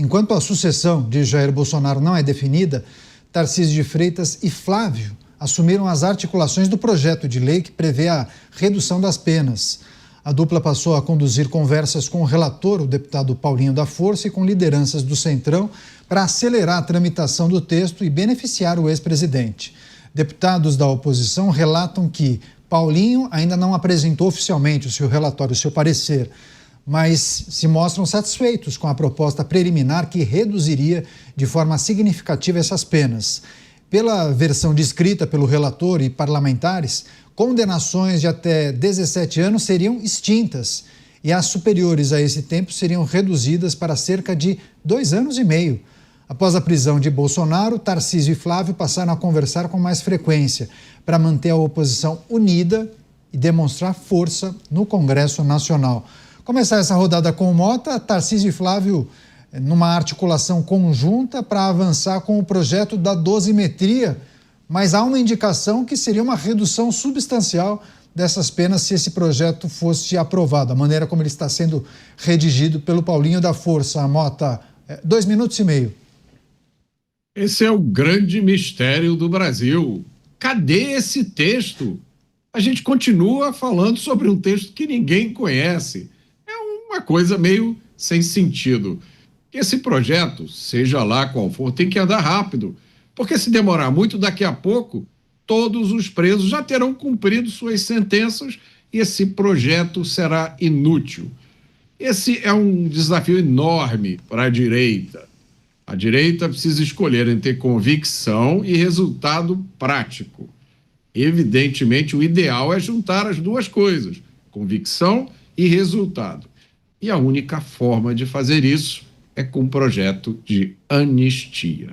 Enquanto a sucessão de Jair Bolsonaro não é definida, Tarcísio de Freitas e Flávio assumiram as articulações do projeto de lei que prevê a redução das penas. A dupla passou a conduzir conversas com o relator, o deputado Paulinho da Força, e com lideranças do Centrão para acelerar a tramitação do texto e beneficiar o ex-presidente. Deputados da oposição relatam que Paulinho ainda não apresentou oficialmente o seu relatório, o seu parecer, mas se mostram satisfeitos com a proposta preliminar que reduziria de forma significativa essas penas. Pela versão descrita pelo relator e parlamentares, condenações de até 17 anos seriam extintas e as superiores a esse tempo seriam reduzidas para cerca de 2 anos e meio. Após a prisão de Bolsonaro, Tarcísio e Flávio passaram a conversar com mais frequência para manter a oposição unida e demonstrar força no Congresso Nacional. Começar essa rodada com o Mota, Tarcísio e Flávio numa articulação conjunta para avançar com o projeto da dosimetria, mas há uma indicação que seria uma redução substancial dessas penas se esse projeto fosse aprovado, a maneira como ele está sendo redigido pelo Paulinho da Força. Mota, 2 minutos e meio. Esse é o grande mistério do Brasil. Cadê esse texto? A gente continua falando sobre um texto que ninguém conhece. É uma coisa meio sem sentido. Esse projeto, seja lá qual for, tem que andar rápido, porque se demorar muito, daqui a pouco, todos os presos já terão cumprido suas sentenças e esse projeto será inútil. Esse é um desafio enorme para a direita. A direita precisa escolher entre convicção e resultado prático. Evidentemente, o ideal é juntar as duas coisas, convicção e resultado. E a única forma de fazer isso é com um projeto de anistia.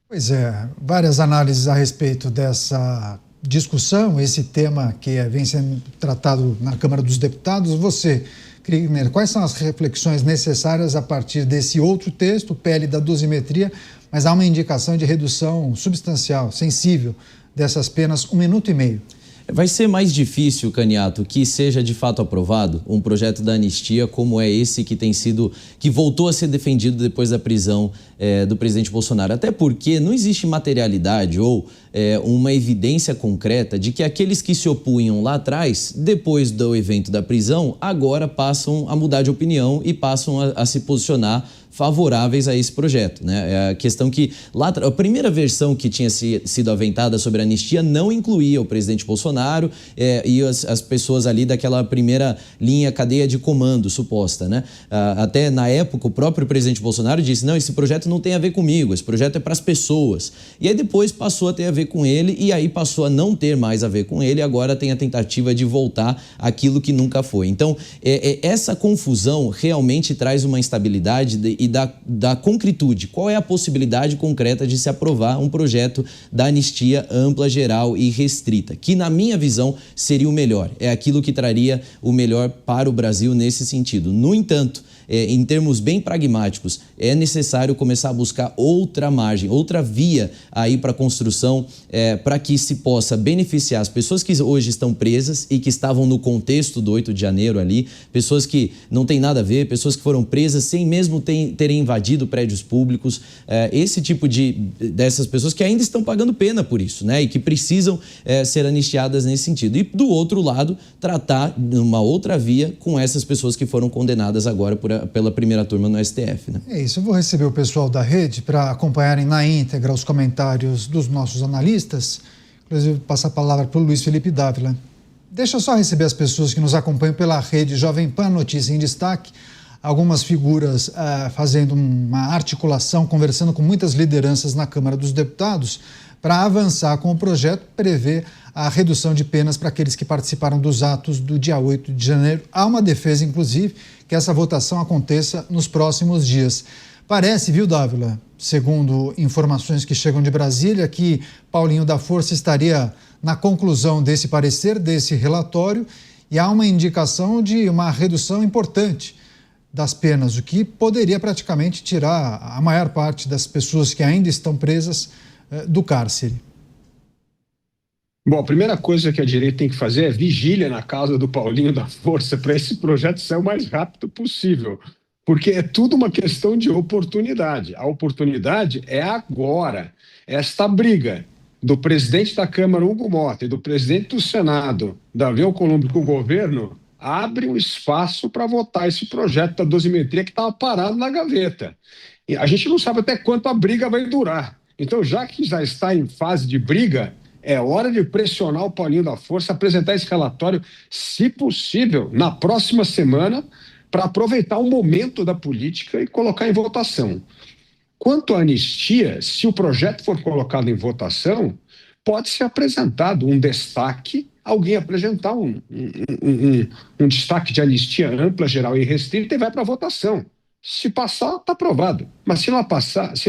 Pois é, várias análises a respeito dessa discussão, esse tema que vem sendo tratado na Câmara dos Deputados. Você, Kriegner, quais são as reflexões necessárias a partir desse outro texto, o PL da dosimetria, mas há uma indicação de redução substancial, sensível, dessas penas, 1 minuto e meio. Vai ser mais difícil, Caniato, que seja de fato aprovado um projeto da anistia como é esse que voltou a ser defendido depois da prisão do presidente Bolsonaro. Até porque não existe materialidade ou uma evidência concreta de que aqueles que se opunham lá atrás, depois do evento da prisão, agora passam a mudar de opinião e passam a se posicionar favoráveis a esse projeto, né? É a questão que lá a primeira versão que tinha sido aventada sobre a anistia não incluía o presidente Bolsonaro e as pessoas ali daquela primeira linha cadeia de comando suposta, né? Até na época o próprio presidente Bolsonaro disse: não, esse projeto não tem a ver comigo, esse projeto é para as pessoas. E aí depois passou a ter a ver com ele e aí passou a não ter mais a ver com ele, agora tem a tentativa de voltar àquilo que nunca foi. Então essa confusão realmente traz uma instabilidade e da concretude. Qual é a possibilidade concreta de se aprovar um projeto da anistia ampla, geral e restrita, que na minha visão seria o melhor, é aquilo que traria o melhor para o Brasil nesse sentido. No entanto, em termos bem pragmáticos, é necessário começar a buscar outra margem, outra via aí para a construção, para que se possa beneficiar as pessoas que hoje estão presas e que estavam no contexto do 8 de janeiro ali, pessoas que não têm nada a ver, pessoas que foram presas sem mesmo terem invadido prédios públicos, esse tipo dessas pessoas que ainda estão pagando pena por isso, né? E que precisam ser anistiadas nesse sentido. E do outro lado, tratar numa outra via com essas pessoas que foram condenadas agora pela primeira turma no STF, né? É isso, eu vou receber o pessoal da rede para acompanharem na íntegra os comentários dos nossos analistas, inclusive passar a palavra para o Luiz Felipe Dávila. Deixa eu só receber as pessoas que nos acompanham pela rede Jovem Pan, Notícia em Destaque, algumas figuras fazendo uma articulação, conversando com muitas lideranças na Câmara dos Deputados para avançar com o projeto que prevê a redução de penas para aqueles que participaram dos atos do dia 8 de janeiro. Há uma defesa, inclusive, que essa votação aconteça nos próximos dias. Parece, viu, Dávila, segundo informações que chegam de Brasília, que Paulinho da Força estaria na conclusão desse parecer, desse relatório, e há uma indicação de uma redução importante das penas, o que poderia praticamente tirar a maior parte das pessoas que ainda estão presas do cárcere. Bom, a primeira coisa que a direita tem que fazer é vigília na casa do Paulinho da Força para esse projeto sair o mais rápido possível, porque é tudo uma questão de oportunidade. A oportunidade é agora. Esta briga do presidente da Câmara, Hugo Mota, e do presidente do Senado, Davi Alcolumbre, com o governo, abre um espaço para votar esse projeto da dosimetria que estava parado na gaveta. E a gente não sabe até quanto a briga vai durar. Então, já que já está em fase de briga, é hora de pressionar o Paulinho da Força, apresentar esse relatório, se possível, na próxima semana, para aproveitar o momento da política e colocar em votação. Quanto à anistia, se o projeto for colocado em votação, pode ser apresentado um destaque, alguém apresentar um destaque de anistia ampla, geral e restrita e vai para votação. Se passar, está aprovado. Mas se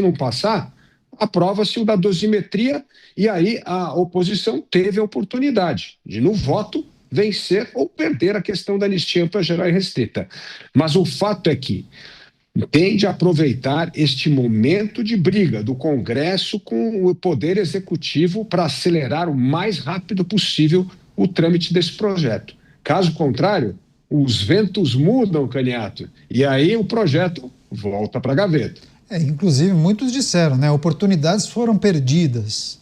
não passar, aprova-se o da dosimetria e aí a oposição teve a oportunidade de, no voto, vencer ou perder a questão da anistia ampla, geral e restrita. Mas o fato é que tem de aproveitar este momento de briga do Congresso com o Poder Executivo para acelerar o mais rápido possível o trâmite desse projeto. Caso contrário, os ventos mudam, Caniato, e aí o projeto volta para a gaveta. Inclusive, muitos disseram, né? Oportunidades foram perdidas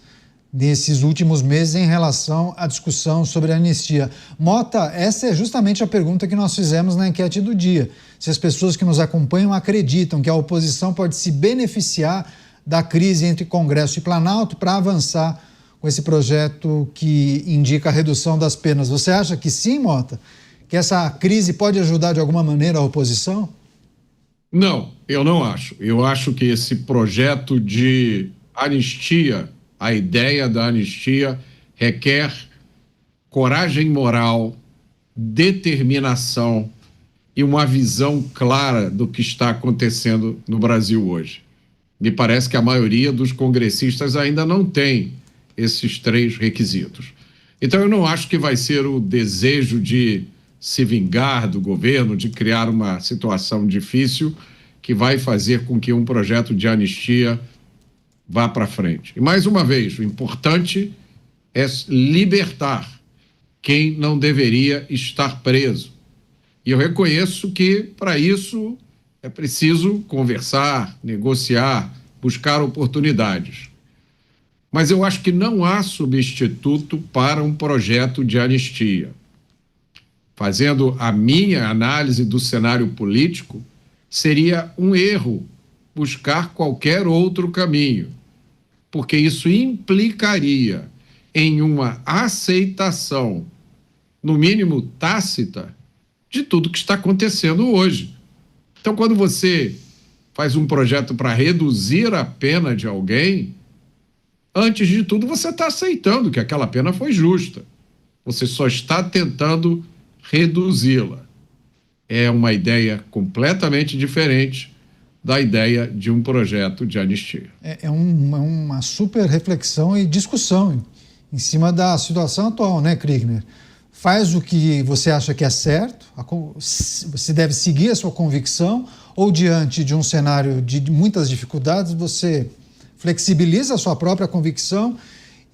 nesses últimos meses em relação à discussão sobre a anistia. Mota, essa é justamente a pergunta que nós fizemos na enquete do dia. Se as pessoas que nos acompanham acreditam que a oposição pode se beneficiar da crise entre Congresso e Planalto para avançar com esse projeto que indica a redução das penas. Você acha que sim, Mota? Que essa crise pode ajudar de alguma maneira a oposição? Não, eu não acho. Eu acho que esse projeto de anistia, a ideia da anistia, requer coragem moral, determinação e uma visão clara do que está acontecendo no Brasil hoje. Me parece que a maioria dos congressistas ainda não tem esses três requisitos. Então eu não acho que vai ser o desejo de se vingar do governo, de criar uma situação difícil que vai fazer com que um projeto de anistia vá para frente. E mais uma vez, o importante é libertar quem não deveria estar preso. E eu reconheço que, para isso, é preciso conversar, negociar, buscar oportunidades. Mas eu acho que não há substituto para um projeto de anistia. Fazendo a minha análise do cenário político, seria um erro buscar qualquer outro caminho, porque isso implicaria em uma aceitação, no mínimo tácita, de tudo que está acontecendo hoje. Então, quando você faz um projeto para reduzir a pena de alguém, antes de tudo você está aceitando que aquela pena foi justa. Você só está tentando reduzi-la. É uma ideia completamente diferente da ideia de um projeto de anistia. É uma super reflexão e discussão em cima da situação atual, né, Kriegner? Faz o que você acha que é certo, você deve seguir a sua convicção, ou diante de um cenário de muitas dificuldades, você flexibiliza a sua própria convicção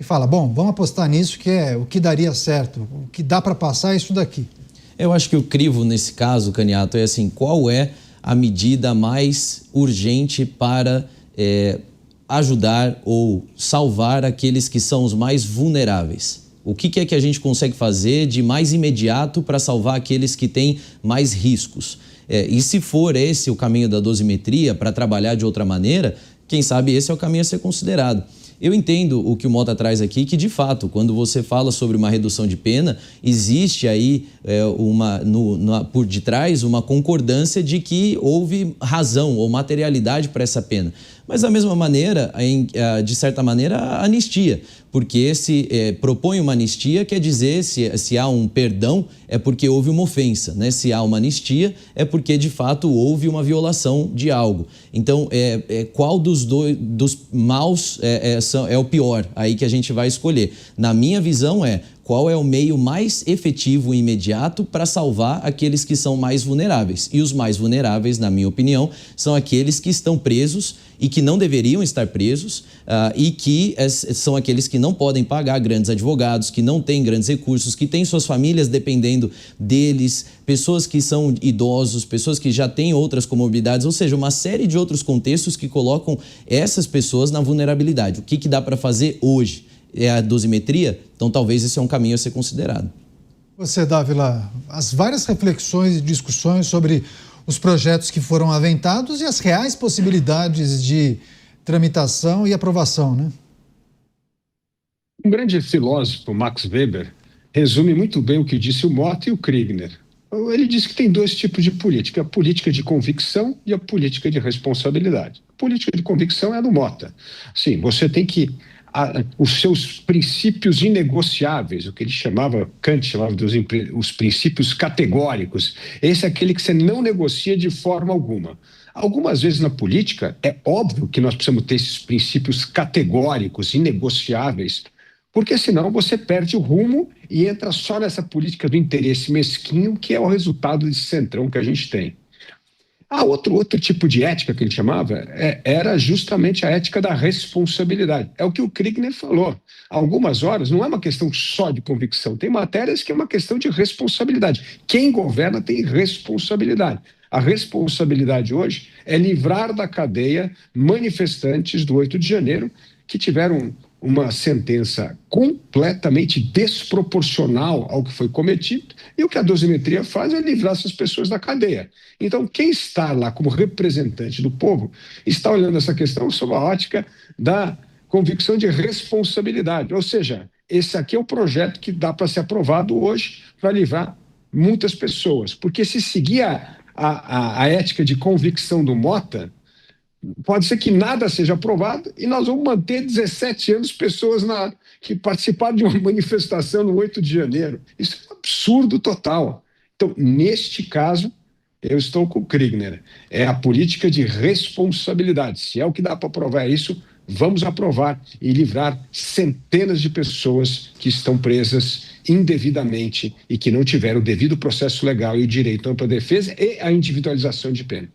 e fala, bom, vamos apostar nisso que é o que daria certo, o que dá para passar é isso daqui. Eu acho que o crivo nesse caso, Caniato, é assim, qual é a medida mais urgente para ajudar ou salvar aqueles que são os mais vulneráveis? O que é que a gente consegue fazer de mais imediato para salvar aqueles que têm mais riscos? E se for esse o caminho da dosimetria, para trabalhar de outra maneira, quem sabe esse é o caminho a ser considerado. Eu entendo o que o Mota traz aqui, que de fato, quando você fala sobre uma redução de pena, existe aí por detrás uma concordância de que houve razão ou materialidade para essa pena. Mas da mesma maneira, de certa maneira, a anistia, porque se propõe uma anistia, quer dizer, se há um perdão, é porque houve uma ofensa, né? Se há uma anistia, é porque de fato houve uma violação de algo. Então, qual dos maus é o pior? Aí que a gente vai escolher. Na minha visão qual é o meio mais efetivo e imediato para salvar aqueles que são mais vulneráveis. E os mais vulneráveis, na minha opinião, são aqueles que estão presos e que não deveriam estar presos e que são aqueles que não podem pagar grandes advogados, que não têm grandes recursos, que têm suas famílias dependendo deles, pessoas que são idosos, pessoas que já têm outras comorbidades, ou seja, uma série de outros contextos que colocam essas pessoas na vulnerabilidade. O que dá para fazer hoje? É a dosimetria? Então talvez esse é um caminho a ser considerado. Você, Dávila, as várias reflexões e discussões sobre os projetos que foram aventados e as reais possibilidades de tramitação e aprovação, né? Um grande filósofo, Max Weber, resume muito bem o que disse o Mota e o Kriegner. Ele disse que tem dois tipos de política: a política de convicção e a política de responsabilidade. A política de convicção é a do Mota. Sim, você tem que os seus princípios inegociáveis, o que ele chamava, Kant chamava os princípios categóricos. Esse é aquele que você não negocia de forma alguma. Algumas vezes na política é óbvio que nós precisamos ter esses princípios categóricos, inegociáveis, porque senão você perde o rumo e entra só nessa política do interesse mesquinho, que é o resultado desse centrão que a gente tem. Outro tipo de ética que ele chamava era justamente a ética da responsabilidade. É o que o Kriegner falou. Algumas horas não é uma questão só de convicção, tem matérias que é uma questão de responsabilidade. Quem governa tem responsabilidade. A responsabilidade hoje é livrar da cadeia manifestantes do 8 de janeiro que tiveram uma sentença completamente desproporcional ao que foi cometido, e o que a dosimetria faz é livrar essas pessoas da cadeia. Então, quem está lá como representante do povo está olhando essa questão sob a ótica da convicção de responsabilidade, ou seja, esse aqui é o projeto que dá para ser aprovado hoje para livrar muitas pessoas, porque se seguir a ética de convicção do Mota, pode ser que nada seja aprovado e nós vamos manter 17 anos pessoas que participaram de uma manifestação no 8 de janeiro. Isso é um absurdo total. Então, neste caso, eu estou com o Kriegner. É a política de responsabilidade. Se é o que dá para aprovar isso, vamos aprovar e livrar centenas de pessoas que estão presas indevidamente e que não tiveram o devido processo legal e o direito à ampla defesa e a individualização de pena.